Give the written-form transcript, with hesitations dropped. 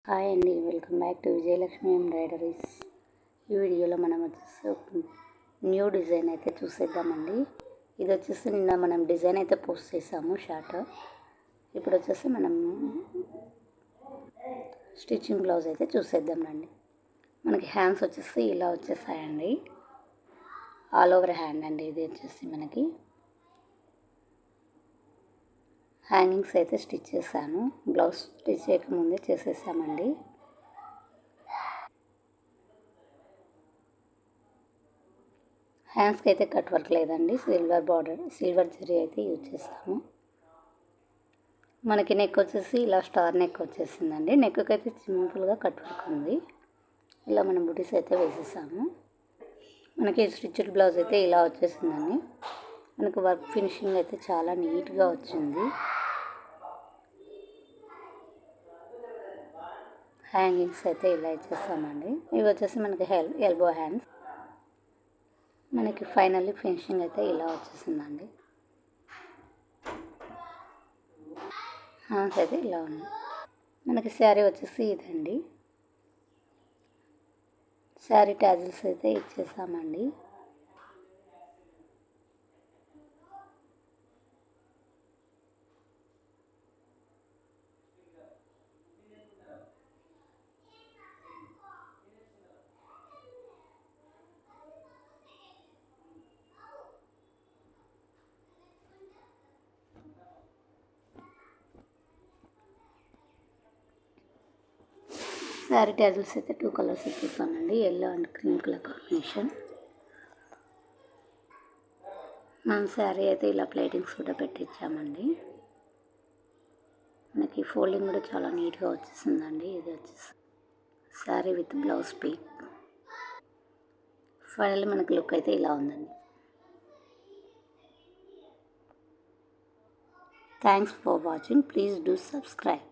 Hi అండి, welcome back to Vijayalakshmi embroideries. ఈ వీడియోలో మనం వచ్చేసి న్యూ డిజైన్ అయితే చూసేద్దామండి. ఇది వచ్చేసి నిన్న మనం డిజైన్ అయితే పోస్ట్ చేసాము షార్ట్. ఇప్పుడు వచ్చేసి మనం స్టిచ్చింగ్ బ్లౌజ్ అయితే చూసేద్దామండి. మనకి హ్యాండ్స్ వచ్చేసి ఇలా వచ్చేసాయండి, ఆల్ ఓవర్ హ్యాండ్ అండి. ఇది వచ్చేసి మనకి హ్యాంగింగ్స్ అయితే స్టిచ్ చేశాను, బ్లౌజ్ స్టిచ్ చేయకముందే చేసేసామండి. హ్యాండ్స్కి అయితే కట్ వర్క్ లేదండి, సిల్వర్ బార్డర్, సిల్వర్ జరీ అయితే యూజ్ చేస్తాము. మనకి నెక్ వచ్చేసి ఇలా స్టార్ నెక్ వచ్చేసిందండి. నెక్కి అయితే సింపుల్గా కట్ వర్క్ ఉంది. ఇలా మనం బుటీస్ అయితే వేసేసాము. మనకి స్టిచ్డ్ బ్లౌజ్ అయితే ఇలా వచ్చేసిందండి. మనకు వర్క్ ఫినిషింగ్ అయితే చాలా నీట్గా వచ్చింది. హ్యాంగింగ్స్ అయితే ఇలా ఇచ్చేస్తామండి. ఇవి వచ్చేసి మనకి ఎల్బో హ్యాండ్స్. మనకి ఫైనల్లీ ఫినిషింగ్ అయితే ఇలా వచ్చేసిందండి. హ్యాండ్స్ అయితే ఇలా ఉన్నాయి. మనకి శారీ వచ్చేసి ఇదండి. శారీ టాజిల్స్ అయితే ఇచ్చేసామండి. శారీ టాజిల్స్ అయితే 2 కలర్స్ ఇచ్చేస్తానండి, yellow and cream colour combination. మనం శారీ అయితే ఇలా ప్లేటింగ్స్ కూడా పెట్టించామండి. మనకి ఫోల్డింగ్ కూడా చాలా నీట్గా వచ్చేసిందండి. ఇది వచ్చేసి sari with blouse peak. Finally మనకి లుక్ అయితే ఇలా ఉందండి. Thanks for watching. Please do subscribe.